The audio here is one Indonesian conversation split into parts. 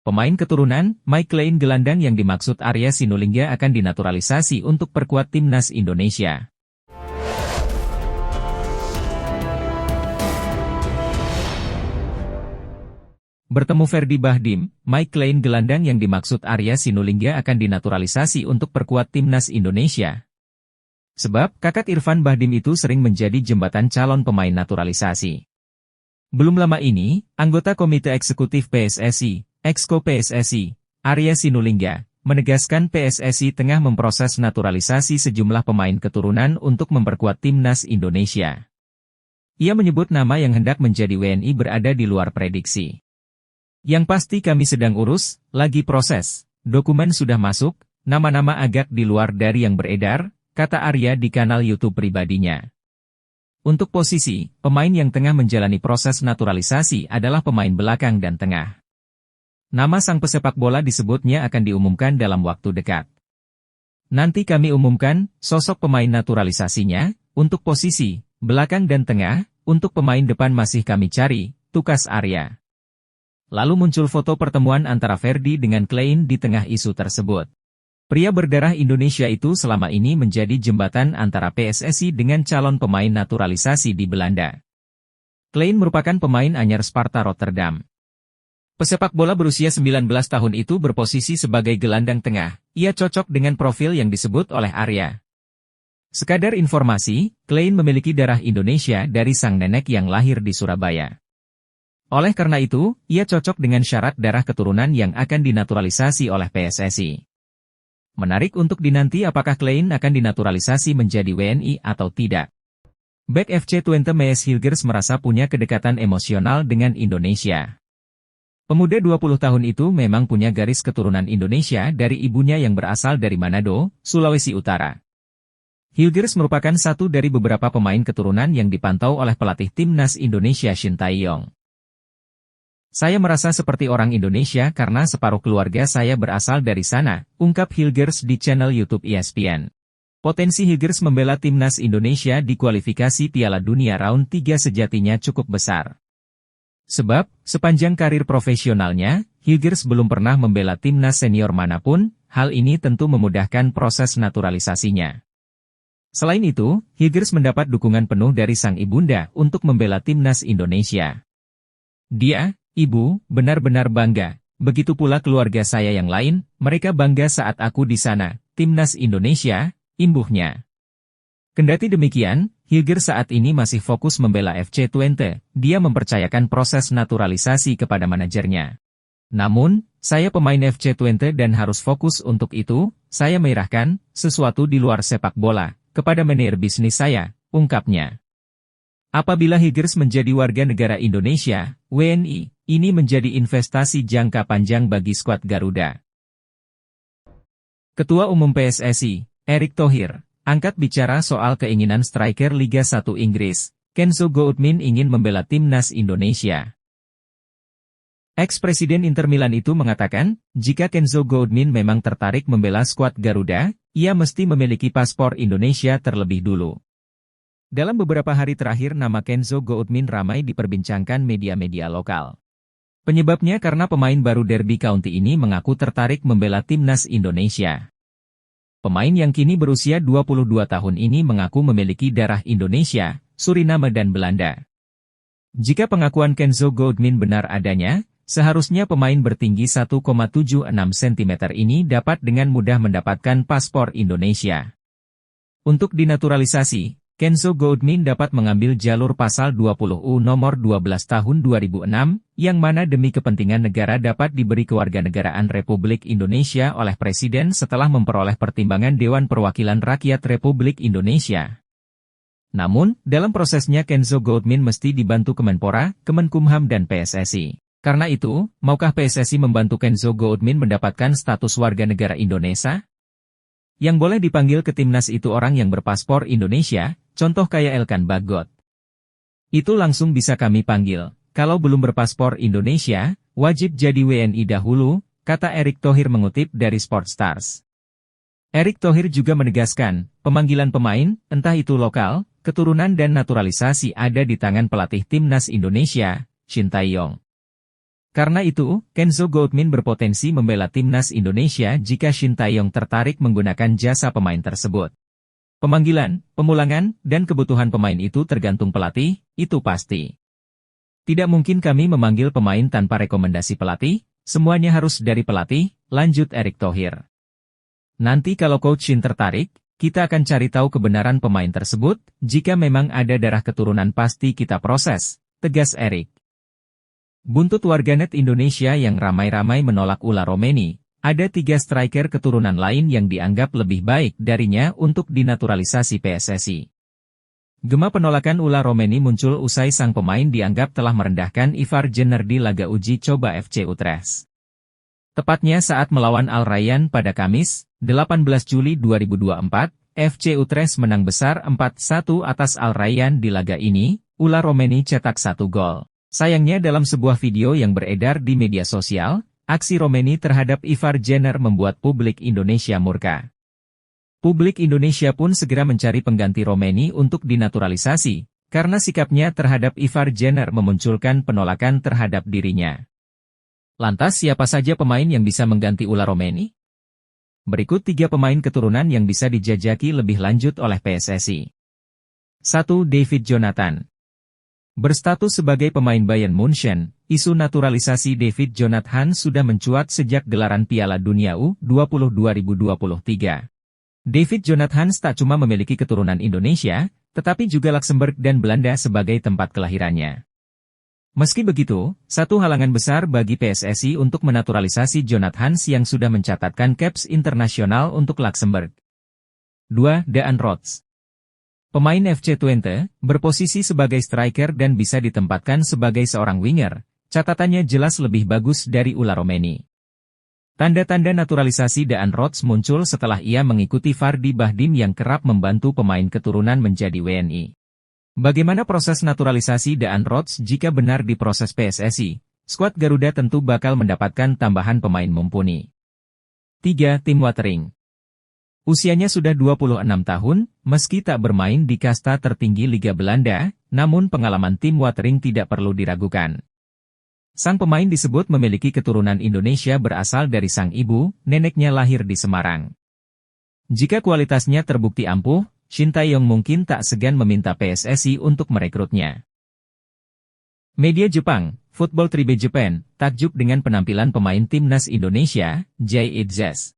Pemain keturunan Mike Klein gelandang yang dimaksud Arya Sinulinga akan dinaturalisasi untuk perkuat timnas Indonesia. Bertemu Ferdi Bahdim, Mike Klein gelandang yang dimaksud Arya Sinulinga akan dinaturalisasi untuk perkuat timnas Indonesia. Sebab, kakak Irfan Bahdim itu sering menjadi jembatan calon pemain naturalisasi. Belum lama ini, anggota Komite Eksekutif PSSI, Exco PSSI, Arya Sinulinga, menegaskan PSSI tengah memproses naturalisasi sejumlah pemain keturunan untuk memperkuat timnas Indonesia. Ia menyebut nama yang hendak menjadi WNI berada di luar prediksi. Yang pasti kami sedang urus, lagi proses, dokumen sudah masuk, nama-nama agak di luar dari yang beredar, kata Arya di kanal YouTube pribadinya. Untuk posisi, pemain yang tengah menjalani proses naturalisasi adalah pemain belakang dan tengah. Nama sang pesepak bola disebutnya akan diumumkan dalam waktu dekat. Nanti kami umumkan sosok pemain naturalisasinya, untuk posisi, belakang dan tengah, untuk pemain depan masih kami cari, tukas Arya. Lalu muncul foto pertemuan antara Ferdi dengan Klein di tengah isu tersebut. Pria berdarah Indonesia itu selama ini menjadi jembatan antara PSSI dengan calon pemain naturalisasi di Belanda. Klein merupakan pemain anyar Sparta Rotterdam. Pesepak bola berusia 19 tahun itu berposisi sebagai gelandang tengah, ia cocok dengan profil yang disebut oleh Arya. Sekadar informasi, Klein memiliki darah Indonesia dari sang nenek yang lahir di Surabaya. Oleh karena itu, ia cocok dengan syarat darah keturunan yang akan dinaturalisasi oleh PSSI. Menarik untuk dinanti apakah Klein akan dinaturalisasi menjadi WNI atau tidak. Bek FC Twente Mees Hilgers merasa punya kedekatan emosional dengan Indonesia. Pemuda 20 tahun itu memang punya garis keturunan Indonesia dari ibunya yang berasal dari Manado, Sulawesi Utara. Hilgers merupakan satu dari beberapa pemain keturunan yang dipantau oleh pelatih timnas Indonesia Shin Tae-yong. Saya merasa seperti orang Indonesia karena separuh keluarga saya berasal dari sana, ungkap Hilgers di channel YouTube ESPN. Potensi Hilgers membela timnas Indonesia di kualifikasi Piala Dunia Round 3 sejatinya cukup besar. Sebab, sepanjang karir profesionalnya, Hilgers belum pernah membela timnas senior manapun, hal ini tentu memudahkan proses naturalisasinya. Selain itu, Hilgers mendapat dukungan penuh dari sang ibunda untuk membela timnas Indonesia. Dia, Ibu, benar-benar bangga, begitu pula keluarga saya yang lain, mereka bangga saat aku di sana, timnas Indonesia, imbuhnya. Kendati demikian, Hilgers saat ini masih fokus membela FC Twente, dia mempercayakan proses naturalisasi kepada manajernya. Namun, saya pemain FC Twente dan harus fokus untuk itu, saya menyerahkan sesuatu di luar sepak bola, kepada manajer bisnis saya, ungkapnya. Apabila Hilgers menjadi warga negara Indonesia, WNI, ini menjadi investasi jangka panjang bagi skuad Garuda. Ketua Umum PSSI, Erick Thohir, angkat bicara soal keinginan striker Liga 1 Inggris, Kenzo Goudmin ingin membela timnas Indonesia. Ex-presiden Inter Milan itu mengatakan, jika Kenzo Goudmin memang tertarik membela skuad Garuda, ia mesti memiliki paspor Indonesia terlebih dulu. Dalam beberapa hari terakhir nama Kenzo Goudmin ramai diperbincangkan media-media lokal. Penyebabnya karena pemain baru Derby County ini mengaku tertarik membela timnas Indonesia. Pemain yang kini berusia 22 tahun ini mengaku memiliki darah Indonesia, Suriname dan Belanda. Jika pengakuan Kenzo Goudmin benar adanya, seharusnya pemain bertinggi 1,76 cm ini dapat dengan mudah mendapatkan paspor Indonesia. Untuk dinaturalisasi, Kenzo Goudmin dapat mengambil jalur pasal 20U nomor 12 tahun 2006, yang mana demi kepentingan negara dapat diberi kewarganegaraan Republik Indonesia oleh Presiden setelah memperoleh pertimbangan Dewan Perwakilan Rakyat Republik Indonesia. Namun, dalam prosesnya Kenzo Goudmin mesti dibantu Kemenpora, Kemenkumham dan PSSI. Karena itu, maukah PSSI membantu Kenzo Goudmin mendapatkan status warga negara Indonesia? Yang boleh dipanggil ke timnas itu orang yang berpaspor Indonesia, contoh kayak Elkan Bagot. Itu langsung bisa kami panggil. Kalau belum berpaspor Indonesia, wajib jadi WNI dahulu, kata Erick Thohir mengutip dari Sportstars. Erick Thohir juga menegaskan, pemanggilan pemain, entah itu lokal, keturunan dan naturalisasi ada di tangan pelatih timnas Indonesia, Shin Tae-yong. Karena itu, Kenzo Goldmin berpotensi membela timnas Indonesia jika Shin Tae-yong tertarik menggunakan jasa pemain tersebut. Pemanggilan, pemulangan, dan kebutuhan pemain itu tergantung pelatih, itu pasti. Tidak mungkin kami memanggil pemain tanpa rekomendasi pelatih, semuanya harus dari pelatih, lanjut Erick Thohir. Nanti kalau Coach Shin tertarik, kita akan cari tahu kebenaran pemain tersebut, jika memang ada darah keturunan pasti kita proses, tegas Erick. Buntut warganet Indonesia yang ramai-ramai menolak Ula Romeni, ada 3 striker keturunan lain yang dianggap lebih baik darinya untuk dinaturalisasi PSSI. Gema penolakan Ula Romeni muncul usai sang pemain dianggap telah merendahkan Ivar Jenner di laga uji coba FC Utrecht. Tepatnya saat melawan Al Rayyan pada Kamis, 18 Juli 2024, FC Utrecht menang besar 4-1 atas Al Rayyan di laga ini, Ula Romeni cetak 1 gol. Sayangnya dalam sebuah video yang beredar di media sosial, aksi Romeni terhadap Ivar Jenner membuat publik Indonesia murka. Publik Indonesia pun segera mencari pengganti Romeni untuk dinaturalisasi, karena sikapnya terhadap Ivar Jenner memunculkan penolakan terhadap dirinya. Lantas siapa saja pemain yang bisa mengganti Ula Romeni? Berikut 3 pemain keturunan yang bisa dijajaki lebih lanjut oleh PSSI. 1. David Jonathan. Berstatus sebagai pemain Bayern Munchen, isu naturalisasi David Jonathan sudah mencuat sejak gelaran Piala Dunia U20 2023. David Jonathan tak cuma memiliki keturunan Indonesia, tetapi juga Luxembourg dan Belanda sebagai tempat kelahirannya. Meski begitu, satu halangan besar bagi PSSI untuk menaturalisasi Jonathan yang sudah mencatatkan caps internasional untuk Luxembourg. 2. Daan Rots. Pemain FC Twente, berposisi sebagai striker dan bisa ditempatkan sebagai seorang winger, catatannya jelas lebih bagus dari Ula Romeni. Tanda-tanda naturalisasi Daan Rots muncul setelah ia mengikuti Fardy Bahdim yang kerap membantu pemain keturunan menjadi WNI. Bagaimana proses naturalisasi Daan Rots jika benar diproses PSSI? Skuad Garuda tentu bakal mendapatkan tambahan pemain mumpuni. 3. Tim Watering. Usianya sudah 26 tahun, meski tak bermain di kasta tertinggi Liga Belanda, namun pengalaman tim Watering tidak perlu diragukan. Sang pemain disebut memiliki keturunan Indonesia berasal dari sang ibu, neneknya lahir di Semarang. Jika kualitasnya terbukti ampuh, Shin Tae-yong mungkin tak segan meminta PSSI untuk merekrutnya. Media Jepang, Football Tribe Japan, takjub dengan penampilan pemain timnas Indonesia, Jay Idzes.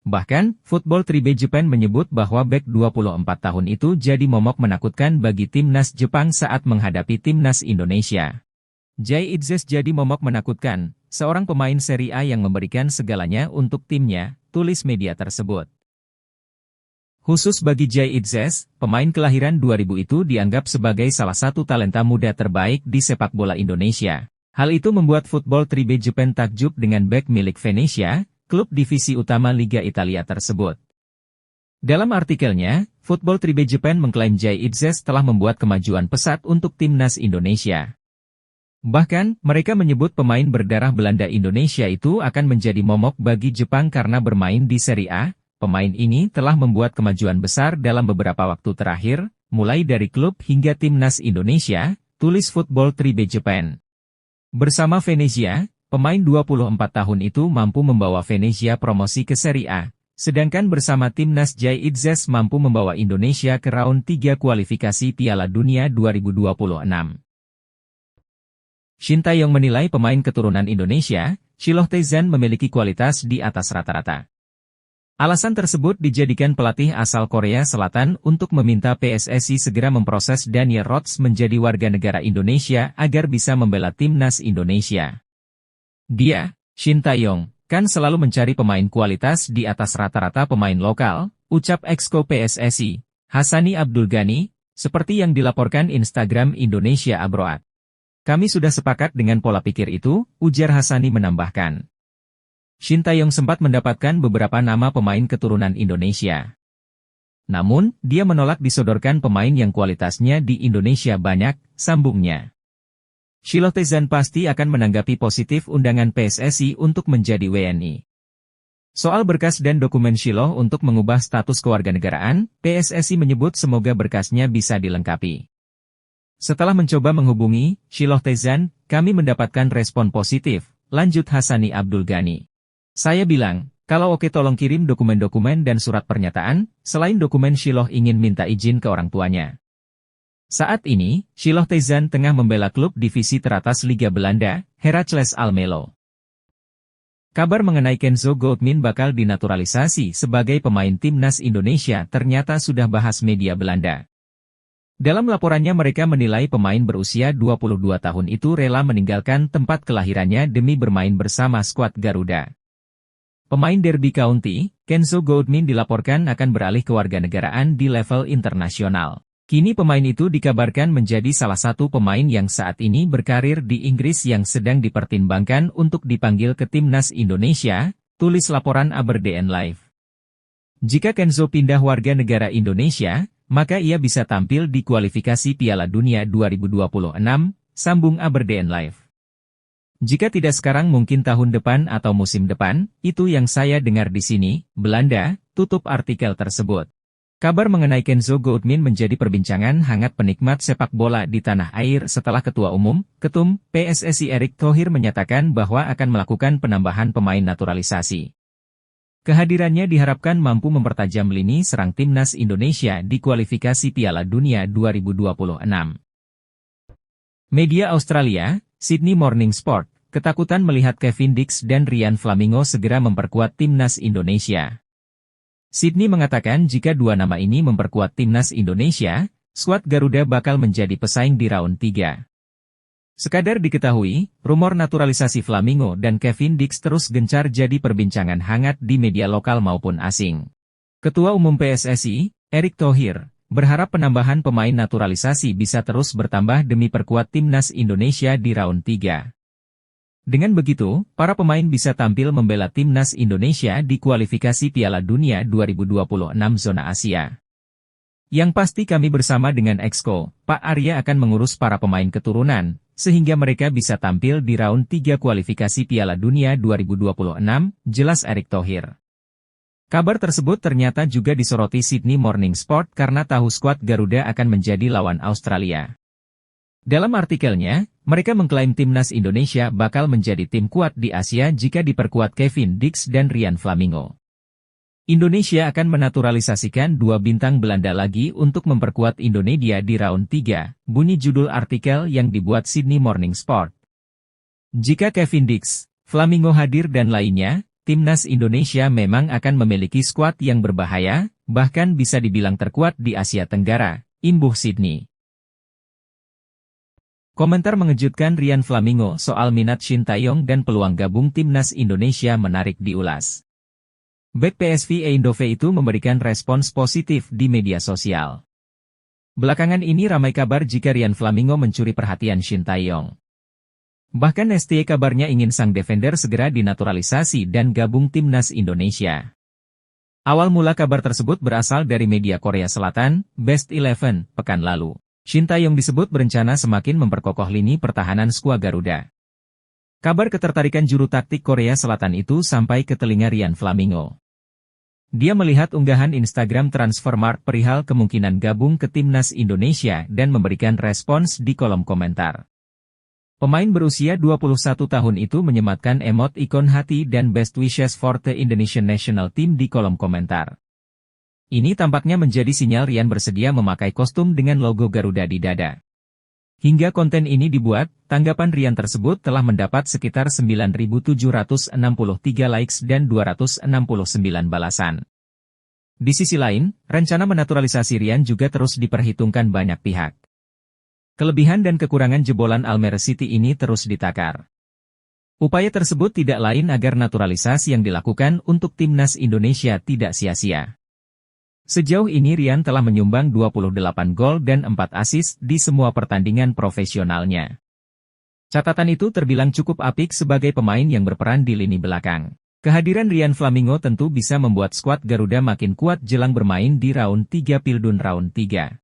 Bahkan, Football Tribe Japan menyebut bahwa bek 24 tahun itu jadi momok menakutkan bagi timnas Jepang saat menghadapi timnas Indonesia. Jay Idzes jadi momok menakutkan, seorang pemain Serie A yang memberikan segalanya untuk timnya, tulis media tersebut. Khusus bagi Jay Idzes, pemain kelahiran 2000 itu dianggap sebagai salah satu talenta muda terbaik di sepak bola Indonesia. Hal itu membuat Football Tribe Japan takjub dengan bek milik Venezia, klub divisi utama Liga Italia tersebut. Dalam artikelnya, Football Tribe Japan mengklaim Jay Idzes telah membuat kemajuan pesat untuk timnas Indonesia. Bahkan, mereka menyebut pemain berdarah Belanda Indonesia itu akan menjadi momok bagi Jepang karena bermain di Serie A. Pemain ini telah membuat kemajuan besar dalam beberapa waktu terakhir, mulai dari klub hingga timnas Indonesia, tulis Football Tribe Japan. Bersama Venezia, pemain 24 tahun itu mampu membawa Venezia promosi ke Serie A, sedangkan bersama timnas Jay Idzes mampu membawa Indonesia ke round 3 kualifikasi Piala Dunia 2026. Shin Tae-yong menilai pemain keturunan Indonesia, Shiloh Tae-zan memiliki kualitas di atas rata-rata. Alasan tersebut dijadikan pelatih asal Korea Selatan untuk meminta PSSI segera memproses Daniel Rots menjadi warga negara Indonesia agar bisa membela timnas Indonesia. Dia, Shin Tae-yong, kan selalu mencari pemain kualitas di atas rata-rata pemain lokal, ucap Exco PSSI, Hassani Abdul Ghani, seperti yang dilaporkan Instagram Indonesia Abroad. Kami sudah sepakat dengan pola pikir itu, ujar Hassani menambahkan. Shin Tae-yong sempat mendapatkan beberapa nama pemain keturunan Indonesia. Namun, dia menolak disodorkan pemain yang kualitasnya di Indonesia banyak, sambungnya. Shiloh Tae-zan pasti akan menanggapi positif undangan PSSI untuk menjadi WNI. Soal berkas dan dokumen Shiloh untuk mengubah status kewarganegaraan, PSSI menyebut semoga berkasnya bisa dilengkapi. Setelah mencoba menghubungi Shiloh Tezan, kami mendapatkan respon positif, lanjut Hasani Abdul Ghani. Saya bilang, kalau oke tolong kirim dokumen-dokumen dan surat pernyataan, selain dokumen Shiloh ingin minta izin ke orang tuanya. Saat ini, Shiloh Tezan tengah membela klub divisi teratas Liga Belanda, Heracles Almelo. Kabar mengenai Kenzo Goldmin bakal dinaturalisasi sebagai pemain timnas Indonesia ternyata sudah bahas media Belanda. Dalam laporannya mereka menilai pemain berusia 22 tahun itu rela meninggalkan tempat kelahirannya demi bermain bersama skuad Garuda. Pemain Derby County, Kenzo Goldmin dilaporkan akan beralih kewarganegaraan di level internasional. Kini pemain itu dikabarkan menjadi salah satu pemain yang saat ini berkarir di Inggris yang sedang dipertimbangkan untuk dipanggil ke timnas Indonesia, tulis laporan Aberdeen Live. Jika Kenzo pindah warga negara Indonesia, maka ia bisa tampil di kualifikasi Piala Dunia 2026, sambung Aberdeen Live. Jika tidak sekarang mungkin tahun depan atau musim depan, itu yang saya dengar di sini, Belanda, tutup artikel tersebut. Kabar mengenai Kenzo Goldmin menjadi perbincangan hangat penikmat sepak bola di tanah air setelah Ketum PSSI Erick Thohir menyatakan bahwa akan melakukan penambahan pemain naturalisasi. Kehadirannya diharapkan mampu mempertajam lini serang timnas Indonesia di kualifikasi Piala Dunia 2026. Media Australia, Sydney Morning Sport, ketakutan melihat Kevin Dix dan Ryan Flamingo segera memperkuat timnas Indonesia. Sydney mengatakan jika dua nama ini memperkuat timnas Indonesia, skuad Garuda bakal menjadi pesaing di round 3. Sekadar diketahui, rumor naturalisasi Flamingo dan Kevin Dix terus gencar jadi perbincangan hangat di media lokal maupun asing. Ketua Umum PSSI, Erick Thohir, berharap penambahan pemain naturalisasi bisa terus bertambah demi perkuat timnas Indonesia di round 3. Dengan begitu, para pemain bisa tampil membela timnas Indonesia di kualifikasi Piala Dunia 2026 zona Asia. Yang pasti kami bersama dengan Exco, Pak Arya akan mengurus para pemain keturunan, sehingga mereka bisa tampil di round 3 kualifikasi Piala Dunia 2026, jelas Erick Thohir. Kabar tersebut ternyata juga disoroti Sydney Morning Sport karena tahu skuad Garuda akan menjadi lawan Australia. Dalam artikelnya, mereka mengklaim timnas Indonesia bakal menjadi tim kuat di Asia jika diperkuat Kevin Dix dan Ryan Flamingo. Indonesia akan menaturalisasikan dua bintang Belanda lagi untuk memperkuat Indonesia di round 3, bunyi judul artikel yang dibuat Sydney Morning Sport. Jika Kevin Dix, Flamingo hadir dan lainnya, timnas Indonesia memang akan memiliki skuad yang berbahaya, bahkan bisa dibilang terkuat di Asia Tenggara, imbuh Sydney. Komentar mengejutkan Ryan Flamingo soal minat Shin Taeyong dan peluang gabung timnas Indonesia menarik diulas. Bek PSV Eindhoven itu memberikan respons positif di media sosial. Belakangan ini ramai kabar jika Ryan Flamingo mencuri perhatian Shin Taeyong. Bahkan ST kabarnya ingin sang defender segera dinaturalisasi dan gabung timnas Indonesia. Awal mula kabar tersebut berasal dari media Korea Selatan, Best 11, pekan lalu. Shin Taeyong disebut berencana semakin memperkokoh lini pertahanan skuad Garuda. Kabar ketertarikan juru taktik Korea Selatan itu sampai ke telinga Ryan Flamingo. Dia melihat unggahan Instagram Transfermarkt perihal kemungkinan gabung ke timnas Indonesia dan memberikan respons di kolom komentar. Pemain berusia 21 tahun itu menyematkan emot ikon hati dan best wishes for the Indonesian National Team di kolom komentar. Ini tampaknya menjadi sinyal Ryan bersedia memakai kostum dengan logo Garuda di dada. Hingga konten ini dibuat, tanggapan Ryan tersebut telah mendapat sekitar 9.763 likes dan 269 balasan. Di sisi lain, rencana menaturalisasi Ryan juga terus diperhitungkan banyak pihak. Kelebihan dan kekurangan jebolan Almere City ini terus ditakar. Upaya tersebut tidak lain agar naturalisasi yang dilakukan untuk timnas Indonesia tidak sia-sia. Sejauh ini Ryan telah menyumbang 28 gol dan 4 assist di semua pertandingan profesionalnya. Catatan itu terbilang cukup apik sebagai pemain yang berperan di lini belakang. Kehadiran Ryan Flamingo tentu bisa membuat skuad Garuda makin kuat jelang bermain di round 3 Pildun round 3.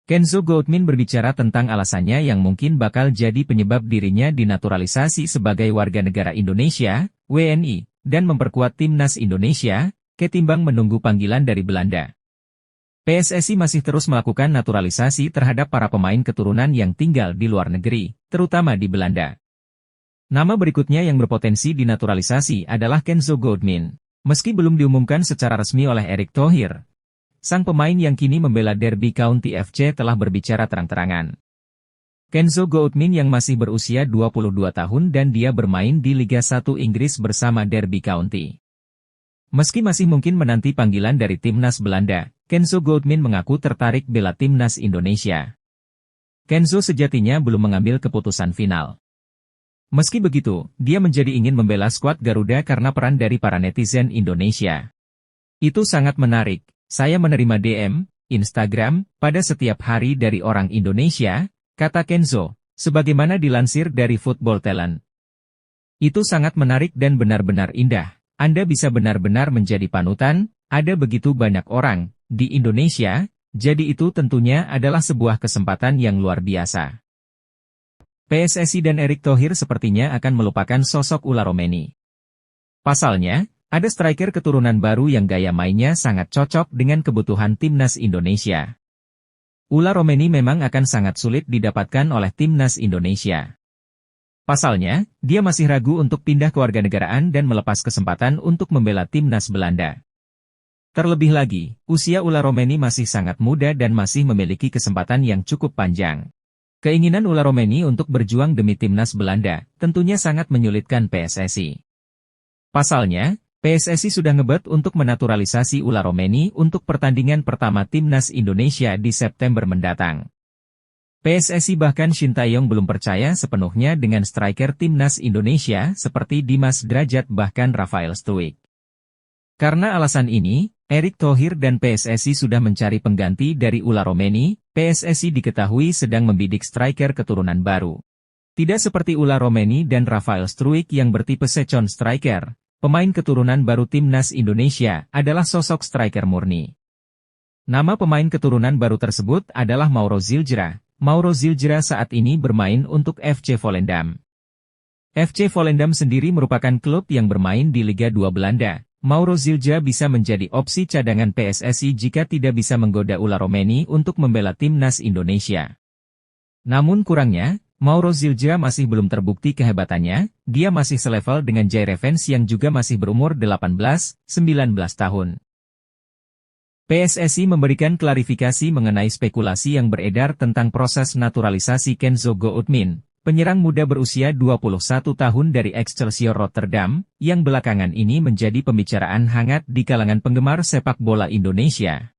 Kenzo Goldmin berbicara tentang alasannya yang mungkin bakal jadi penyebab dirinya dinaturalisasi sebagai warga negara Indonesia, WNI, dan memperkuat timnas Indonesia, ketimbang menunggu panggilan dari Belanda. PSSI masih terus melakukan naturalisasi terhadap para pemain keturunan yang tinggal di luar negeri, terutama di Belanda. Nama berikutnya yang berpotensi dinaturalisasi adalah Kenzo Goodmin. Meski belum diumumkan secara resmi oleh Erick Thohir, sang pemain yang kini membela Derby County FC telah berbicara terang-terangan. Kenzo Goodmin yang masih berusia 22 tahun dan dia bermain di Liga 1 Inggris bersama Derby County. Meski masih mungkin menanti panggilan dari timnas Belanda, Kenzo Goodmin mengaku tertarik bela timnas Indonesia. Kenzo sejatinya belum mengambil keputusan final. Meski begitu, dia menjadi ingin membela skuad Garuda karena peran dari para netizen Indonesia. Itu sangat menarik. Saya menerima DM, Instagram, pada setiap hari dari orang Indonesia, kata Kenzo, sebagaimana dilansir dari Football Talent. Itu sangat menarik dan benar-benar indah. Anda bisa benar-benar menjadi panutan, ada begitu banyak orang di Indonesia, jadi itu tentunya adalah sebuah kesempatan yang luar biasa. PSSI dan Erick Thohir sepertinya akan melupakan sosok Ula Romeni. Pasalnya, ada striker keturunan baru yang gaya mainnya sangat cocok dengan kebutuhan timnas Indonesia. Ula Romeni memang akan sangat sulit didapatkan oleh timnas Indonesia. Pasalnya, dia masih ragu untuk pindah kewarganegaraan dan melepas kesempatan untuk membela timnas Belanda. Terlebih lagi, usia Ula Romeni masih sangat muda dan masih memiliki kesempatan yang cukup panjang. Keinginan Ula Romeni untuk berjuang demi timnas Belanda tentunya sangat menyulitkan PSSI. Pasalnya, PSSI sudah ngebet untuk menaturalisasi Ula Romeni untuk pertandingan pertama timnas Indonesia di September mendatang. PSSI bahkan Shin Tae-yong belum percaya sepenuhnya dengan striker timnas Indonesia seperti Dimas Drajat bahkan Rafael Struijk. Karena alasan ini, Erick Thohir dan PSSI sudah mencari pengganti dari Ula Romeni. PSSI diketahui sedang membidik striker keturunan baru. Tidak seperti Ula Romeni dan Rafael Struijk yang bertipe second striker, pemain keturunan baru timnas Indonesia adalah sosok striker murni. Nama pemain keturunan baru tersebut adalah Mauro Zildjian. Mauro Zildjian saat ini bermain untuk FC Volendam. FC Volendam sendiri merupakan klub yang bermain di Liga 2 Belanda. Mauro Zildjian bisa menjadi opsi cadangan PSSI jika tidak bisa menggoda Ula Romeni untuk membela timnas Indonesia. Namun kurangnya, Mauro Zildjian masih belum terbukti kehebatannya, dia masih selevel dengan Jai Revens yang juga masih berumur 18-19 tahun. PSSI memberikan klarifikasi mengenai spekulasi yang beredar tentang proses naturalisasi Kenzo Goodmin, penyerang muda berusia 21 tahun dari Excelsior Rotterdam, yang belakangan ini menjadi pembicaraan hangat di kalangan penggemar sepak bola Indonesia.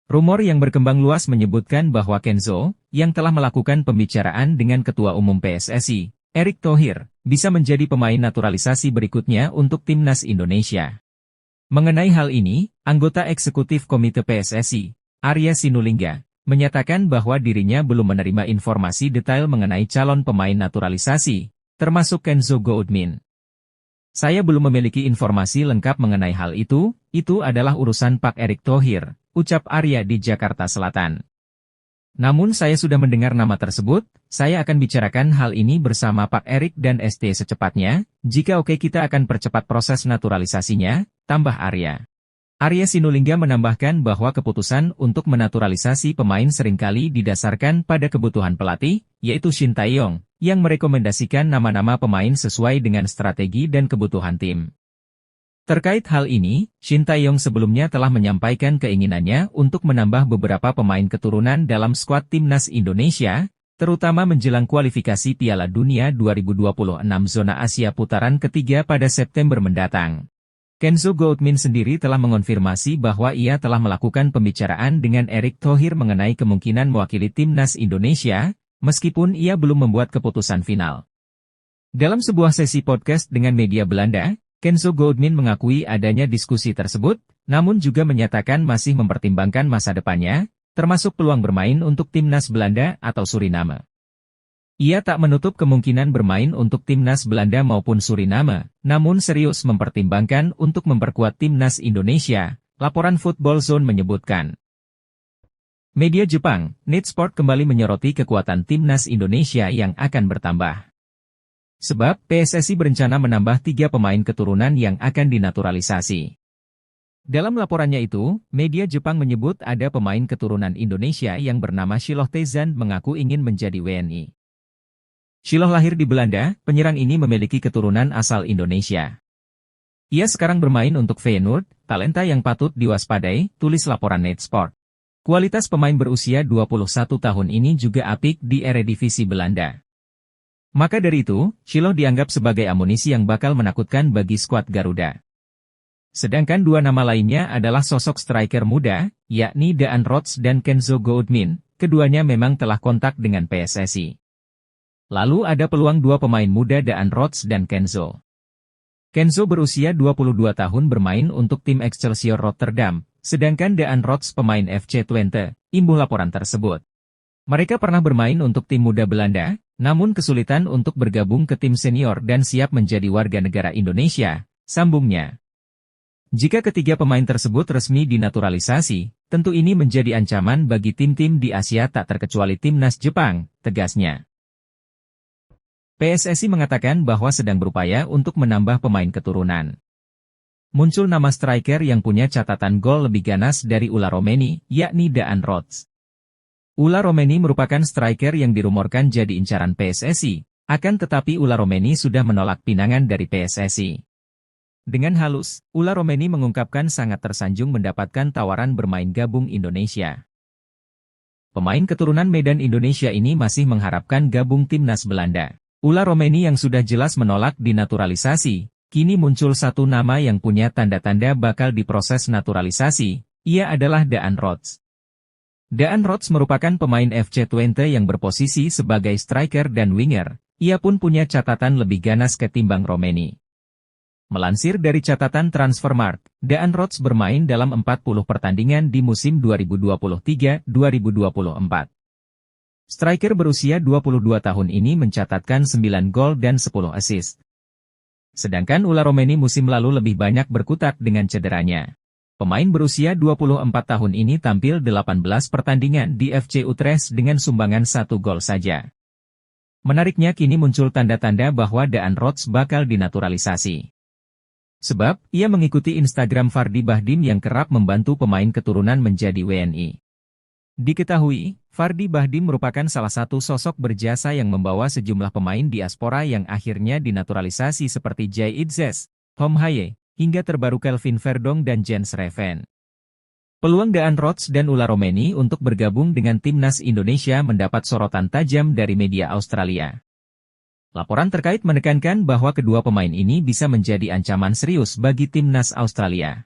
Rumor yang berkembang luas menyebutkan bahwa Kenzo, yang telah melakukan pembicaraan dengan Ketua Umum PSSI, Erick Thohir, bisa menjadi pemain naturalisasi berikutnya untuk timnas Indonesia. Mengenai hal ini, anggota eksekutif Komite PSSI, Arya Sinulinga, menyatakan bahwa dirinya belum menerima informasi detail mengenai calon pemain naturalisasi, termasuk Kenzo Goodmin. Saya belum memiliki informasi lengkap mengenai hal itu adalah urusan Pak Erick Thohir, ucap Arya di Jakarta Selatan. Namun saya sudah mendengar nama tersebut, saya akan bicarakan hal ini bersama Pak Erick dan ST secepatnya, jika oke kita akan percepat proses naturalisasinya, tambah Arya. Arya Sinulinga menambahkan bahwa keputusan untuk menaturalisasi pemain seringkali didasarkan pada kebutuhan pelatih, yaitu Shin Tae-yong, yang merekomendasikan nama-nama pemain sesuai dengan strategi dan kebutuhan tim. Terkait hal ini, Shin Tae-yong sebelumnya telah menyampaikan keinginannya untuk menambah beberapa pemain keturunan dalam skuad timnas Indonesia, terutama menjelang kualifikasi Piala Dunia 2026 zona Asia putaran ketiga pada September mendatang. Kenzo Goodmin sendiri telah mengonfirmasi bahwa ia telah melakukan pembicaraan dengan Erick Thohir mengenai kemungkinan mewakili timnas Indonesia, meskipun ia belum membuat keputusan final. Dalam sebuah sesi podcast dengan media Belanda, Kenzo Goodmin mengakui adanya diskusi tersebut, namun juga menyatakan masih mempertimbangkan masa depannya, termasuk peluang bermain untuk timnas Belanda atau Suriname. Ia tak menutup kemungkinan bermain untuk timnas Belanda maupun Suriname, namun serius mempertimbangkan untuk memperkuat timnas Indonesia, laporan Football Zone menyebutkan. Media Jepang, Netsport kembali menyoroti kekuatan timnas Indonesia yang akan bertambah. Sebab PSSI berencana menambah 3 pemain keturunan yang akan dinaturalisasi. Dalam laporannya itu, media Jepang menyebut ada pemain keturunan Indonesia yang bernama Shiloh Tezan mengaku ingin menjadi WNI. Shiloh lahir di Belanda, penyerang ini memiliki keturunan asal Indonesia. Ia sekarang bermain untuk Feyenoord, talenta yang patut diwaspadai, tulis laporan Netsport. Kualitas pemain berusia 21 tahun ini juga apik di Eredivisie Belanda. Maka dari itu, Shiloh dianggap sebagai amunisi yang bakal menakutkan bagi skuad Garuda. Sedangkan dua nama lainnya adalah sosok striker muda, yakni Daan Rots dan Kenzo Goudmin, keduanya memang telah kontak dengan PSSI. Lalu ada peluang dua pemain muda Daan Rots dan Kenzo. Kenzo berusia 22 tahun bermain untuk tim Excelsior Rotterdam, sedangkan Daan Rots pemain FC Twente, imbuh laporan tersebut. Mereka pernah bermain untuk tim muda Belanda, namun kesulitan untuk bergabung ke tim senior dan siap menjadi warga negara Indonesia, sambungnya. Jika ketiga pemain tersebut resmi dinaturalisasi, tentu ini menjadi ancaman bagi tim-tim di Asia tak terkecuali timnas Jepang, tegasnya. PSSI mengatakan bahwa sedang berupaya untuk menambah pemain keturunan. Muncul nama striker yang punya catatan gol lebih ganas dari Ula Romeni, yakni Daan Rots. Ula Romeni merupakan striker yang dirumorkan jadi incaran PSSI, akan tetapi Ula Romeni sudah menolak pinangan dari PSSI. Dengan halus, Ula Romeni mengungkapkan sangat tersanjung mendapatkan tawaran bermain gabung Indonesia. Pemain keturunan Medan Indonesia ini masih mengharapkan gabung timnas Belanda. Ula Romeni yang sudah jelas menolak dinaturalisasi, kini muncul satu nama yang punya tanda-tanda bakal diproses naturalisasi, ia adalah Daan Rots. Daan Rots merupakan pemain FC Twente yang berposisi sebagai striker dan winger, ia pun punya catatan lebih ganas ketimbang Romeni. Melansir dari catatan Transfermarkt, Daan Rots bermain dalam 40 pertandingan di musim 2023-2024. Striker berusia 22 tahun ini mencatatkan 9 gol dan 10 assist. Sedangkan Ula Romeni musim lalu lebih banyak berkutat dengan cederanya. Pemain berusia 24 tahun ini tampil 18 pertandingan di FC Utrecht dengan sumbangan 1 gol saja. Menariknya kini muncul tanda-tanda bahwa Daan Rots bakal dinaturalisasi. Sebab, ia mengikuti Instagram Fardi Bahdim yang kerap membantu pemain keturunan menjadi WNI. Diketahui, Fardi Bahdim merupakan salah satu sosok berjasa yang membawa sejumlah pemain diaspora yang akhirnya dinaturalisasi seperti Jay Itzes, Hom Haye, hingga terbaru Kelvin Verdong dan Jens Reven. Peluang Daan Rots dan Ula Romeni untuk bergabung dengan timnas Indonesia mendapat sorotan tajam dari media Australia. Laporan terkait menekankan bahwa kedua pemain ini bisa menjadi ancaman serius bagi timnas Australia.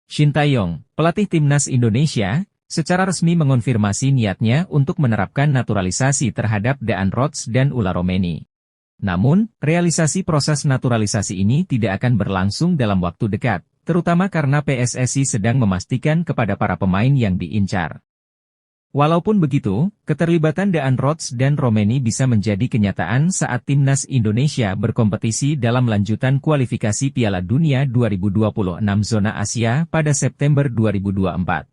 Shin Tae-yong, pelatih timnas Indonesia, secara resmi mengonfirmasi niatnya untuk menerapkan naturalisasi terhadap Daan Rots dan Ula Romeni. Namun, realisasi proses naturalisasi ini tidak akan berlangsung dalam waktu dekat, terutama karena PSSI sedang memastikan kepada para pemain yang diincar. Walaupun begitu, keterlibatan Daan Rots dan Romeni bisa menjadi kenyataan saat timnas Indonesia berkompetisi dalam lanjutan kualifikasi Piala Dunia 2026 zona Asia pada September 2024.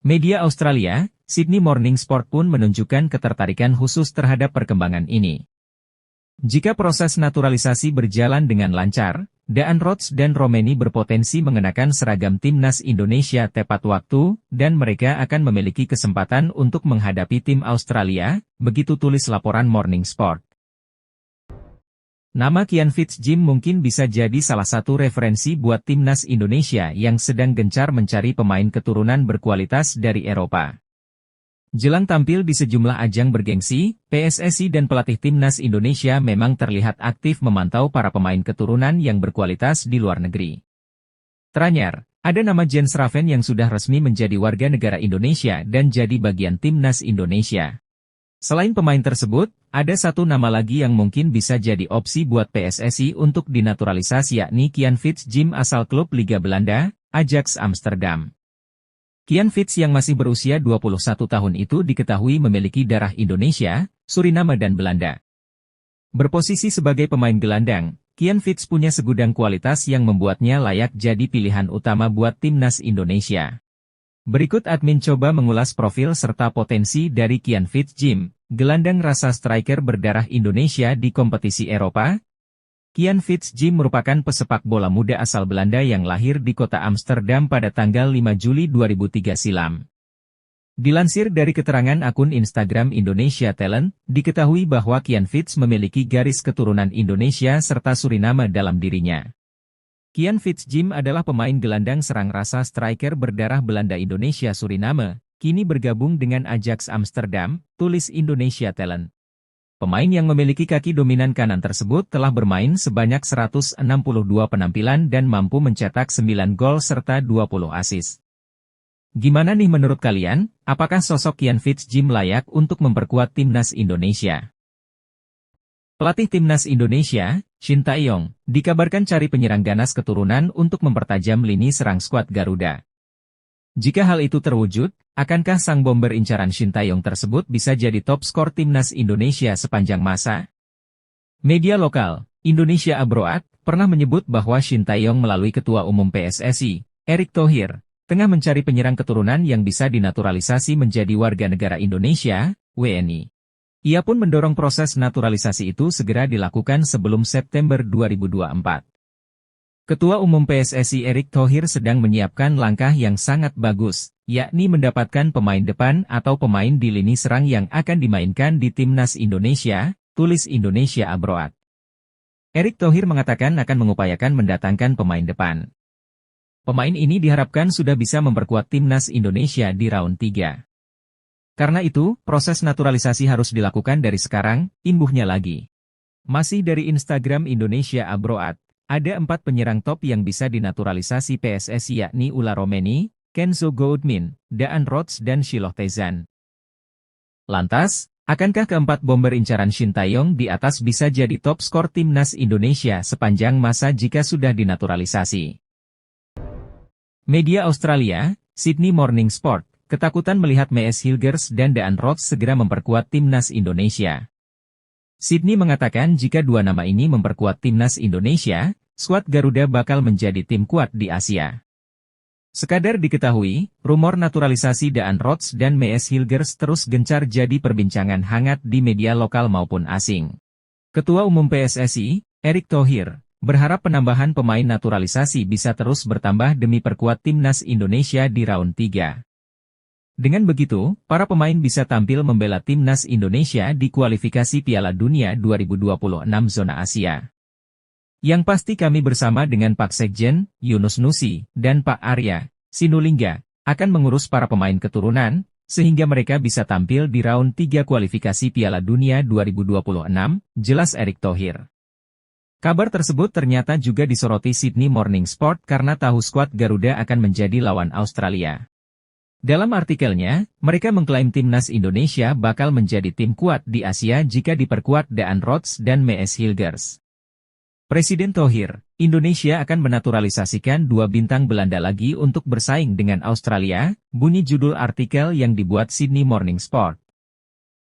Media Australia, Sydney Morning Sport pun menunjukkan ketertarikan khusus terhadap perkembangan ini. Jika proses naturalisasi berjalan dengan lancar, Daan Rots dan Romeni berpotensi mengenakan seragam timnas Indonesia tepat waktu, dan mereka akan memiliki kesempatan untuk menghadapi tim Australia, begitu tulis laporan Morning Sport. Nama Kian Fitzjim mungkin bisa jadi salah satu referensi buat timnas Indonesia yang sedang gencar mencari pemain keturunan berkualitas dari Eropa. Jelang tampil di sejumlah ajang bergengsi, PSSI dan pelatih timnas Indonesia memang terlihat aktif memantau para pemain keturunan yang berkualitas di luar negeri. Teranyar, ada nama Jens Reven yang sudah resmi menjadi warga negara Indonesia dan jadi bagian timnas Indonesia. Selain pemain tersebut, ada satu nama lagi yang mungkin bisa jadi opsi buat PSSI untuk dinaturalisasi yakni Kian Fitzjim asal klub Liga Belanda, Ajax Amsterdam. Kian Fitz yang masih berusia 21 tahun itu diketahui memiliki darah Indonesia, Suriname dan Belanda. Berposisi sebagai pemain gelandang, Kian Fitz punya segudang kualitas yang membuatnya layak jadi pilihan utama buat timnas Indonesia. Berikut admin coba mengulas profil serta potensi dari Kian Fitzjim, gelandang rasa striker berdarah Indonesia di kompetisi Eropa. Kian Fitzgim merupakan pesepak bola muda asal Belanda yang lahir di kota Amsterdam pada tanggal 5 Juli 2003 silam. Dilansir dari keterangan akun Instagram Indonesia Talent, diketahui bahwa Kian Fitz memiliki garis keturunan Indonesia serta Suriname dalam dirinya. Kian Fitzgim adalah pemain gelandang serang rasa striker berdarah Belanda Indonesia Suriname, kini bergabung dengan Ajax Amsterdam, tulis Indonesia Talent. Pemain yang memiliki kaki dominan kanan tersebut telah bermain sebanyak 162 penampilan dan mampu mencetak 9 gol serta 20 assist. Gimana nih menurut kalian, apakah sosok Kian Fitzgim layak untuk memperkuat timnas Indonesia? Pelatih timnas Indonesia, Shin Tae-yong, dikabarkan cari penyerang ganas keturunan untuk mempertajam lini serang skuad Garuda. Jika hal itu terwujud, akankah sang bomber incaran Shin Tae-yong tersebut bisa jadi top skor timnas Indonesia sepanjang masa? Media lokal, Indonesia Abroad, pernah menyebut bahwa Shin Tae-yong melalui Ketua Umum PSSI, Erick Thohir, tengah mencari penyerang keturunan yang bisa dinaturalisasi menjadi warga negara Indonesia, WNI. Ia pun mendorong proses naturalisasi itu segera dilakukan sebelum September 2024. Ketua Umum PSSI Erick Thohir sedang menyiapkan langkah yang sangat bagus, yakni mendapatkan pemain depan atau pemain di lini serang yang akan dimainkan di timnas Indonesia, tulis Indonesia Abroad. Erick Thohir mengatakan akan mengupayakan mendatangkan pemain depan. Pemain ini diharapkan sudah bisa memperkuat timnas Indonesia di round 3. Karena itu, proses naturalisasi harus dilakukan dari sekarang, imbuhnya lagi. Masih dari Instagram Indonesia Abroad. Ada 4 penyerang top yang bisa dinaturalisasi PSSI yakni Ula Romeni, Kenzo Goudmin, Daan Rots dan Shiloh Tezan. Lantas, akankah keempat bomber incaran Shin Tae-yong di atas bisa jadi top skor timnas Indonesia sepanjang masa jika sudah dinaturalisasi? Media Australia, Sydney Morning Sport, ketakutan melihat Mees Hilgers dan Daan Rots segera memperkuat timnas Indonesia. Sydney mengatakan jika dua nama ini memperkuat timnas Indonesia, skuad Garuda bakal menjadi tim kuat di Asia. Sekadar diketahui, rumor naturalisasi Daan Rots dan Mees Hilgers terus gencar jadi perbincangan hangat di media lokal maupun asing. Ketua Umum PSSI, Erick Thohir, berharap penambahan pemain naturalisasi bisa terus bertambah demi perkuat timnas Indonesia di round 3. Dengan begitu, para pemain bisa tampil membela timnas Indonesia di kualifikasi Piala Dunia 2026 zona Asia. Yang pasti kami bersama dengan Pak Sekjen, Yunus Nusi, dan Pak Arya Sinulinga, akan mengurus para pemain keturunan, sehingga mereka bisa tampil di round 3 kualifikasi Piala Dunia 2026, jelas Erick Thohir. Kabar tersebut ternyata juga disoroti Sydney Morning Sport karena tahu skuad Garuda akan menjadi lawan Australia. Dalam artikelnya, mereka mengklaim timnas Indonesia bakal menjadi tim kuat di Asia jika diperkuat Daan Rots dan Mees Hilgers. Presiden Thohir, Indonesia akan menaturalisasikan 2 bintang Belanda lagi untuk bersaing dengan Australia, bunyi judul artikel yang dibuat Sydney Morning Sport.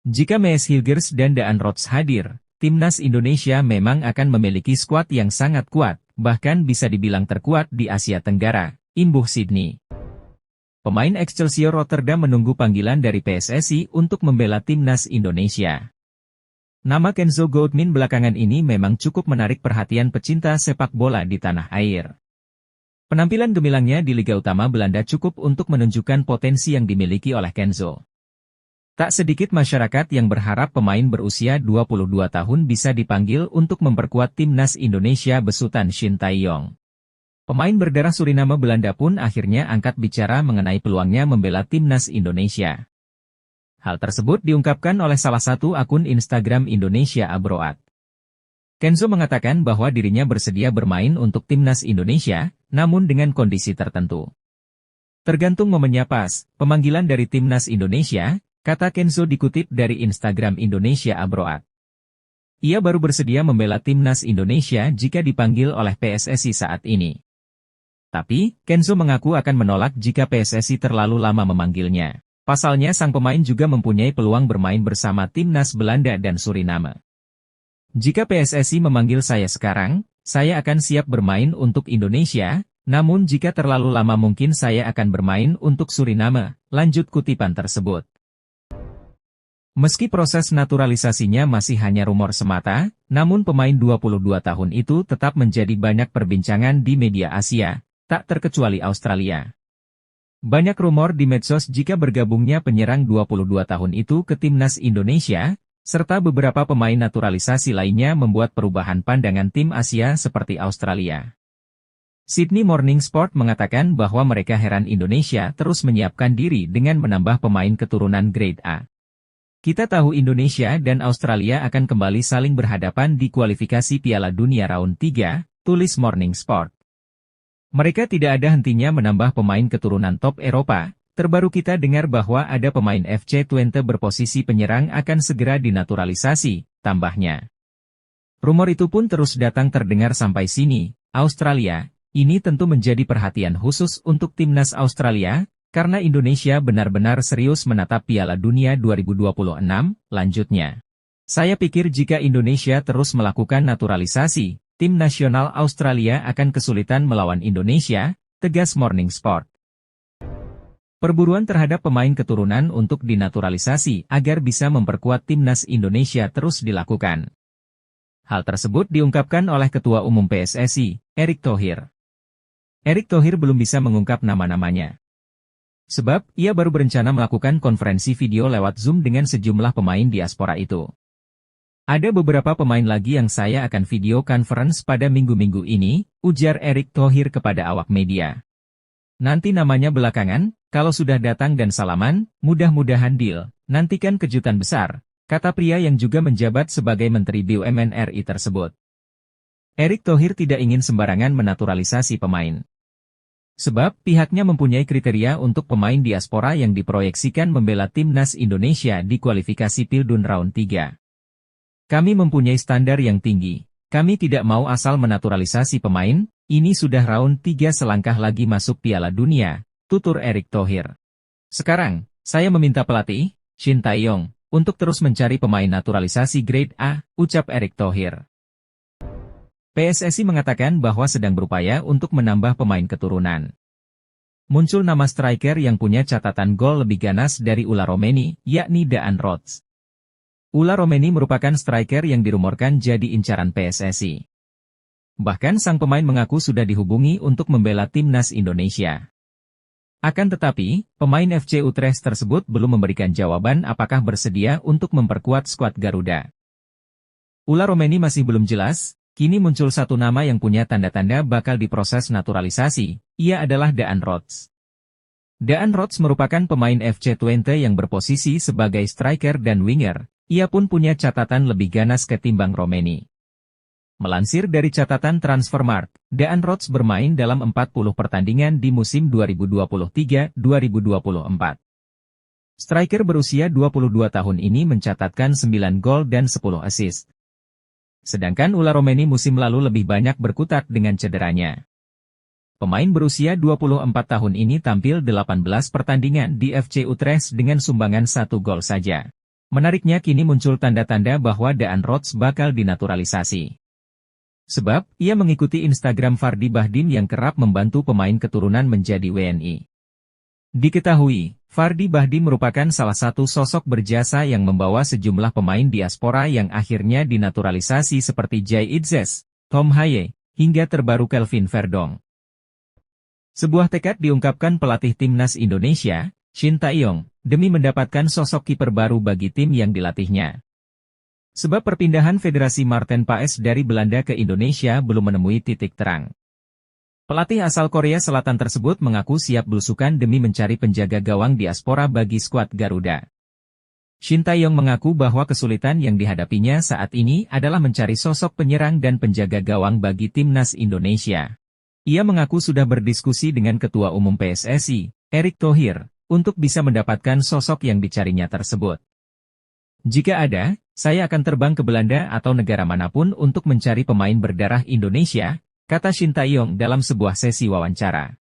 Jika Mees Hilgers dan Daan Rots hadir, timnas Indonesia memang akan memiliki skuad yang sangat kuat, bahkan bisa dibilang terkuat di Asia Tenggara, imbuh Sydney. Pemain Excelsior Rotterdam menunggu panggilan dari PSSI untuk membela timnas Indonesia. Nama Kenzo Goudmin belakangan ini memang cukup menarik perhatian pecinta sepak bola di tanah air. Penampilan gemilangnya di Liga Utama Belanda cukup untuk menunjukkan potensi yang dimiliki oleh Kenzo. Tak sedikit masyarakat yang berharap pemain berusia 22 tahun bisa dipanggil untuk memperkuat timnas Indonesia besutan Shin Tae-yong. Pemain berdarah Suriname Belanda pun akhirnya angkat bicara mengenai peluangnya membela timnas Indonesia. Hal tersebut diungkapkan oleh salah satu akun Instagram Indonesia Abroad. Kenzo mengatakan bahwa dirinya bersedia bermain untuk timnas Indonesia, namun dengan kondisi tertentu. Tergantung momennya pas, pemanggilan dari timnas Indonesia, kata Kenzo dikutip dari Instagram Indonesia Abroad. Ia baru bersedia membela timnas Indonesia jika dipanggil oleh PSSI saat ini. Tapi, Kenzo mengaku akan menolak jika PSSI terlalu lama memanggilnya. Pasalnya sang pemain juga mempunyai peluang bermain bersama timnas Belanda dan Suriname. Jika PSSI memanggil saya sekarang, saya akan siap bermain untuk Indonesia, namun jika terlalu lama mungkin saya akan bermain untuk Suriname, lanjut kutipan tersebut. Meski proses naturalisasinya masih hanya rumor semata, namun pemain 22 tahun itu tetap menjadi banyak perbincangan di media Asia, tak terkecuali Australia. Banyak rumor di medsos jika bergabungnya penyerang 22 tahun itu ke timnas Indonesia, serta beberapa pemain naturalisasi lainnya membuat perubahan pandangan tim Asia seperti Australia. Sydney Morning Sport mengatakan bahwa mereka heran Indonesia terus menyiapkan diri dengan menambah pemain keturunan grade A. Kita tahu Indonesia dan Australia akan kembali saling berhadapan di kualifikasi Piala Dunia Round 3, tulis Morning Sport. Mereka tidak ada hentinya menambah pemain keturunan top Eropa. Terbaru kita dengar bahwa ada pemain FC Twente berposisi penyerang akan segera dinaturalisasi, tambahnya. Rumor itu pun terus datang terdengar sampai sini, Australia. Ini tentu menjadi perhatian khusus untuk timnas Australia, karena Indonesia benar-benar serius menatap Piala Dunia 2026, lanjutnya. Saya pikir jika Indonesia terus melakukan naturalisasi, tim nasional Australia akan kesulitan melawan Indonesia, tegas Morning Sport. Perburuan terhadap pemain keturunan untuk dinaturalisasi agar bisa memperkuat timnas Indonesia terus dilakukan. Hal tersebut diungkapkan oleh Ketua Umum PSSI, Erick Thohir. Erick Thohir belum bisa mengungkap nama-namanya. Sebab, ia baru berencana melakukan konferensi video lewat Zoom dengan sejumlah pemain diaspora itu. Ada beberapa pemain lagi yang saya akan video conference pada minggu-minggu ini, ujar Erick Thohir kepada awak media. Nanti namanya belakangan, kalau sudah datang dan salaman, mudah-mudahan deal, nantikan kejutan besar, kata pria yang juga menjabat sebagai Menteri BUMN RI tersebut. Erick Thohir tidak ingin sembarangan menaturalisasi pemain. Sebab, pihaknya mempunyai kriteria untuk pemain diaspora yang diproyeksikan membela timnas Indonesia di kualifikasi Pildun Round 3. Kami mempunyai standar yang tinggi. Kami tidak mau asal menaturalisasi pemain, ini sudah Round 3 selangkah lagi masuk Piala Dunia, tutur Erick Thohir. Sekarang, saya meminta pelatih, Shin Tae-yong, untuk terus mencari pemain naturalisasi grade A, ucap Erick Thohir. PSSI mengatakan bahwa sedang berupaya untuk menambah pemain keturunan. Muncul nama striker yang punya catatan gol lebih ganas dari Ula Romeni, yakni Daan Rots. Ula Romeni merupakan striker yang dirumorkan jadi incaran PSSI. Bahkan sang pemain mengaku sudah dihubungi untuk membela timnas Indonesia. Akan tetapi, pemain FC Utrecht tersebut belum memberikan jawaban apakah bersedia untuk memperkuat skuad Garuda. Ula Romeni masih belum jelas. Kini muncul satu nama yang punya tanda-tanda bakal diproses naturalisasi, ia adalah Daan Rots. Daan Rots merupakan pemain FC Twente yang berposisi sebagai striker dan winger, ia pun punya catatan lebih ganas ketimbang Romeni. Melansir dari catatan Transfermarkt, Daan Rots bermain dalam 40 pertandingan di musim 2023-2024. Striker berusia 22 tahun ini mencatatkan 9 gol dan 10 assist. Sedangkan Ula Romeni musim lalu lebih banyak berkutat dengan cederanya. Pemain berusia 24 tahun ini tampil 18 pertandingan di FC Utrecht dengan sumbangan 1 gol saja. Menariknya kini muncul tanda-tanda bahwa Daan Rots bakal dinaturalisasi. Sebab, ia mengikuti Instagram Fardy Bahdim yang kerap membantu pemain keturunan menjadi WNI. Diketahui, Fardy Bahdim merupakan salah satu sosok berjasa yang membawa sejumlah pemain diaspora yang akhirnya dinaturalisasi seperti Jay Itzes, Tom Haye, hingga terbaru Kelvin Verdong. Sebuah tekad diungkapkan pelatih timnas Indonesia, Shin Tae-yong, demi mendapatkan sosok kiper baru bagi tim yang dilatihnya. Sebab perpindahan Federasi Marten Paes dari Belanda ke Indonesia belum menemui titik terang. Pelatih asal Korea Selatan tersebut mengaku siap belusukan demi mencari penjaga gawang diaspora bagi skuad Garuda. Shin Tae-yong mengaku bahwa kesulitan yang dihadapinya saat ini adalah mencari sosok penyerang dan penjaga gawang bagi timnas Indonesia. Ia mengaku sudah berdiskusi dengan Ketua Umum PSSI, Erick Thohir, untuk bisa mendapatkan sosok yang dicarinya tersebut. Jika ada, saya akan terbang ke Belanda atau negara manapun untuk mencari pemain berdarah Indonesia, kata Shin Tae-yong dalam sebuah sesi wawancara.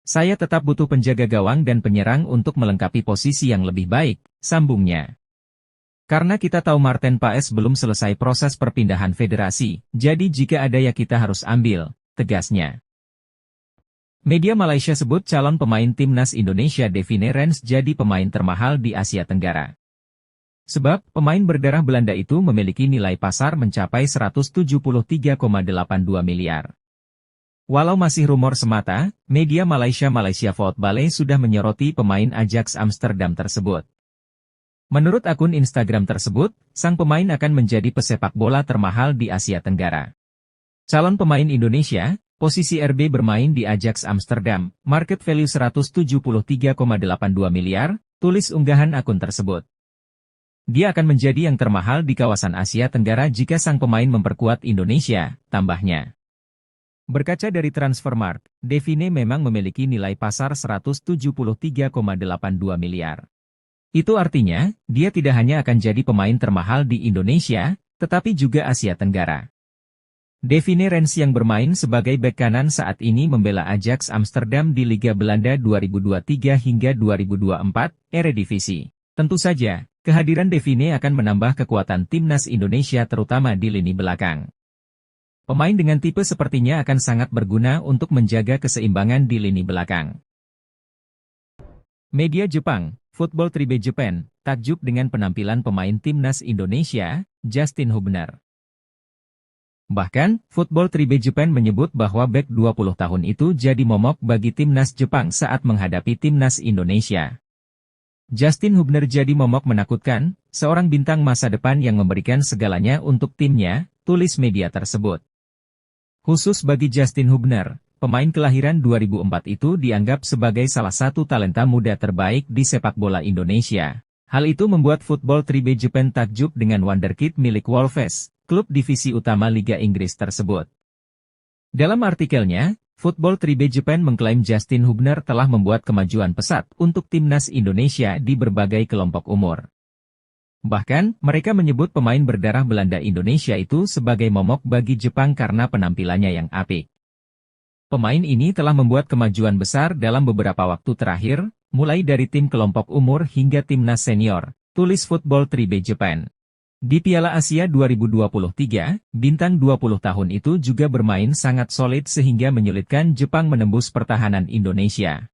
Saya tetap butuh penjaga gawang dan penyerang untuk melengkapi posisi yang lebih baik, sambungnya. Karena kita tahu Marten Paes belum selesai proses perpindahan federasi, jadi jika ada ya kita harus ambil, tegasnya. Media Malaysia sebut calon pemain timnas Indonesia Devine Rens jadi pemain termahal di Asia Tenggara. Sebab, pemain berdarah Belanda itu memiliki nilai pasar mencapai 173,82 miliar. Walau masih rumor semata, media Malaysia Football sudah menyoroti pemain Ajax Amsterdam tersebut. Menurut akun Instagram tersebut, sang pemain akan menjadi pesepak bola termahal di Asia Tenggara. Calon pemain Indonesia, posisi RB bermain di Ajax Amsterdam, market value 173,82 miliar, tulis unggahan akun tersebut. Dia akan menjadi yang termahal di kawasan Asia Tenggara jika sang pemain memperkuat Indonesia, tambahnya. Berkaca dari Transfermarkt, Devine memang memiliki nilai pasar 173,82 miliar. Itu artinya, dia tidak hanya akan jadi pemain termahal di Indonesia, tetapi juga Asia Tenggara. Devine Rens yang bermain sebagai bek kanan saat ini membela Ajax Amsterdam di Liga Belanda 2023 hingga 2024, Eredivisie. Tentu saja, kehadiran Devine akan menambah kekuatan timnas Indonesia terutama di lini belakang. Pemain dengan tipe sepertinya akan sangat berguna untuk menjaga keseimbangan di lini belakang. Media Jepang, Football Tribe Japan, takjub dengan penampilan pemain timnas Indonesia, Justin Hubner. Bahkan, Football Tribe Japan menyebut bahwa bek 20 tahun itu jadi momok bagi timnas Jepang saat menghadapi timnas Indonesia. Justin Hubner jadi momok menakutkan, seorang bintang masa depan yang memberikan segalanya untuk timnya, tulis media tersebut. Khusus bagi Justin Hubner, pemain kelahiran 2004 itu dianggap sebagai salah satu talenta muda terbaik di sepak bola Indonesia. Hal itu membuat Football Tribe Japan takjub dengan wonderkid milik Wolves, klub divisi utama Liga Inggris tersebut. Dalam artikelnya, Football Tribe Japan mengklaim Justin Hubner telah membuat kemajuan pesat untuk timnas Indonesia di berbagai kelompok umur. Bahkan, mereka menyebut pemain berdarah Belanda Indonesia itu sebagai momok bagi Jepang karena penampilannya yang apik. Pemain ini telah membuat kemajuan besar dalam beberapa waktu terakhir, mulai dari tim kelompok umur hingga timnas senior, tulis Football Tribe Japan. Di Piala Asia 2023, bintang 20 tahun itu juga bermain sangat solid sehingga menyulitkan Jepang menembus pertahanan Indonesia.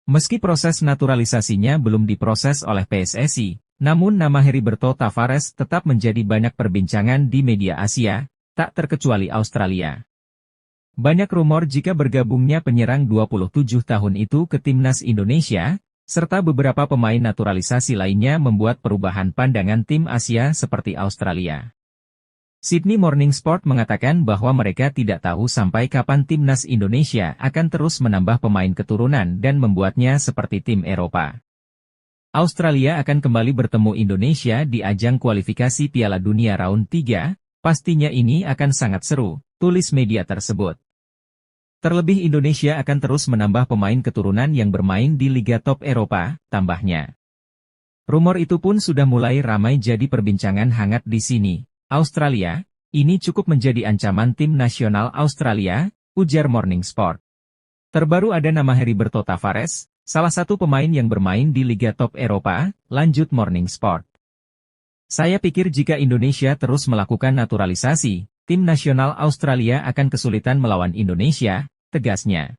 Meski proses naturalisasinya belum diproses oleh PSSI, namun nama Heriberto Tavares tetap menjadi banyak perbincangan di media Asia, tak terkecuali Australia. Banyak rumor jika bergabungnya penyerang 27 tahun itu ke timnas Indonesia, serta beberapa pemain naturalisasi lainnya membuat perubahan pandangan tim Asia seperti Australia. Sydney Morning Sport mengatakan bahwa mereka tidak tahu sampai kapan timnas Indonesia akan terus menambah pemain keturunan dan membuatnya seperti tim Eropa. Australia akan kembali bertemu Indonesia di ajang kualifikasi Piala Dunia Round 3, pastinya ini akan sangat seru, tulis media tersebut. Terlebih Indonesia akan terus menambah pemain keturunan yang bermain di Liga Top Eropa, tambahnya. Rumor itu pun sudah mulai ramai jadi perbincangan hangat di sini. Australia, ini cukup menjadi ancaman tim nasional Australia, ujar Morning Sport. Terbaru ada nama Heriberto Tavares, salah satu pemain yang bermain di Liga Top Eropa, lanjut Morning Sport. Saya pikir jika Indonesia terus melakukan naturalisasi, tim nasional Australia akan kesulitan melawan Indonesia, tegasnya.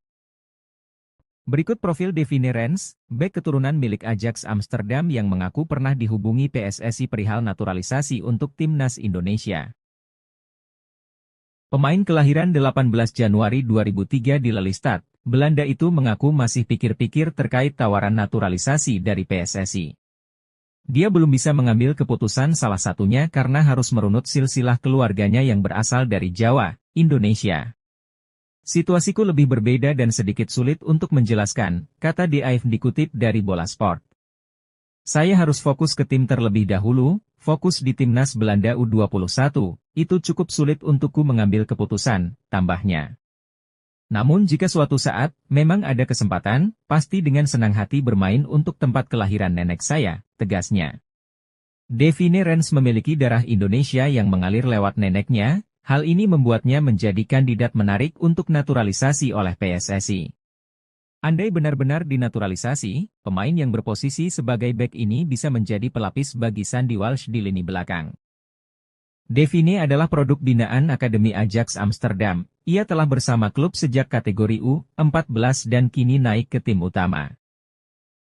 Berikut profil Devine Rens, bek keturunan milik Ajax Amsterdam yang mengaku pernah dihubungi PSSI perihal naturalisasi untuk timnas Indonesia. Pemain kelahiran 18 Januari 2003 di Lelystad, Belanda itu mengaku masih pikir-pikir terkait tawaran naturalisasi dari PSSI. Dia belum bisa mengambil keputusan salah satunya karena harus merunut silsilah keluarganya yang berasal dari Jawa, Indonesia. Situasiku lebih berbeda dan sedikit sulit untuk menjelaskan, kata Diaif dikutip dari Bola Sport. Saya harus fokus ke tim terlebih dahulu, fokus di timnas Belanda U21, itu cukup sulit untukku mengambil keputusan, tambahnya. Namun jika suatu saat, memang ada kesempatan, pasti dengan senang hati bermain untuk tempat kelahiran nenek saya, tegasnya. Devine Rens memiliki darah Indonesia yang mengalir lewat neneknya, hal ini membuatnya menjadi kandidat menarik untuk naturalisasi oleh PSSI. Andai benar-benar dinaturalisasi, pemain yang berposisi sebagai bek ini bisa menjadi pelapis bagi Sandy Walsh di lini belakang. Devine adalah produk binaan Akademi Ajax Amsterdam. Ia telah bersama klub sejak kategori U14 dan kini naik ke tim utama.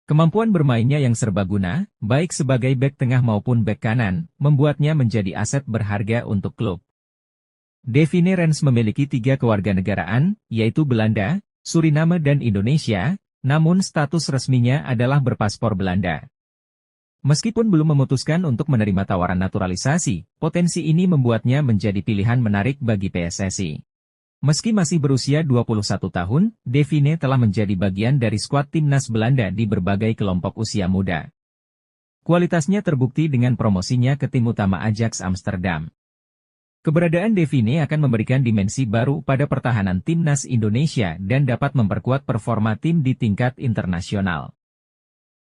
Kemampuan bermainnya yang serbaguna, baik sebagai bek tengah maupun bek kanan, membuatnya menjadi aset berharga untuk klub. Devine Rens memiliki 3 kewarganegaraan, yaitu Belanda, Suriname dan Indonesia, namun status resminya adalah berpaspor Belanda. Meskipun belum memutuskan untuk menerima tawaran naturalisasi, potensi ini membuatnya menjadi pilihan menarik bagi PSSI. Meski masih berusia 21 tahun, Devine telah menjadi bagian dari skuad timnas Belanda di berbagai kelompok usia muda. Kualitasnya terbukti dengan promosinya ke tim utama Ajax Amsterdam. Keberadaan Devine akan memberikan dimensi baru pada pertahanan timnas Indonesia dan dapat memperkuat performa tim di tingkat internasional.